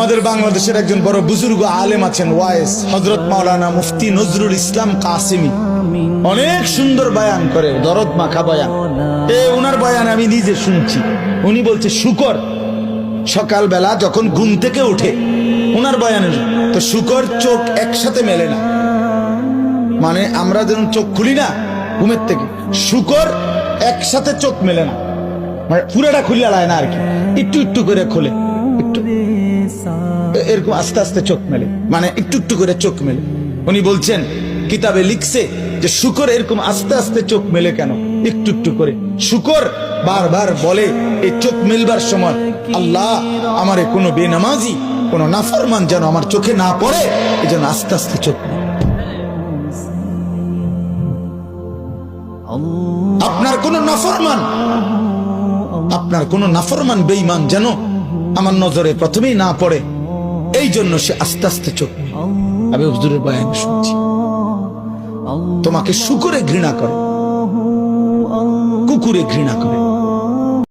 আমাদের বাংলাদেশের একজন বড় বুজুর্গ আলেম আছেন ওয়াইস হযরত মাওলানা মুফতি নজরুল ইসলাম কাসেমি, অনেক সুন্দর বয়ান করে, দরদ মাখা বয়ান। ওনার বয়ান আমি নিজে শুনছি। উনি বলছে শুকর সকালবেলা যখন ঘুম থেকে উঠে, ওনার বয়ানের তো শুকর চোখ একসাথে মেলে না, মানে আমরা যখন চোখ খুলি না ঘুমের থেকে, শুকর একসাথে চোখ মেলে না, মানে পুরাটা খুলে লায় না আর কি, একটু একটু করে খোলে, একটু এরকম আস্তে আস্তে চোখ মেলে, মানে একটু একটু করে চোখ মেলে। উনি বলছেন কিতাবে লিখছে যে শুকর এরকম আস্তে আস্তে চোখ মেলে কেন, একটু একটু করে। শুকর বারবার বলে এই চোখ মেলবার সময়, আল্লাহ আমারে কোনো বেনামাজি কোনো নাফরমান যেন আমার চোখে না পড়ে, এই জন্য আস্তে আস্তে চোখ মেলে। আপনার কোন নাফরমান, আপনার কোন নাফরমান বেঈমান যেন আমার নজরে প্রথমেই না পড়ে, এই জন্য সে আস্তে আস্তে চোখ মেলে। আমি হুজুরের বয়ান শুনছি। তোমাকে শুকরে ঘৃণা করে, কুকুরে ঘৃণা করে।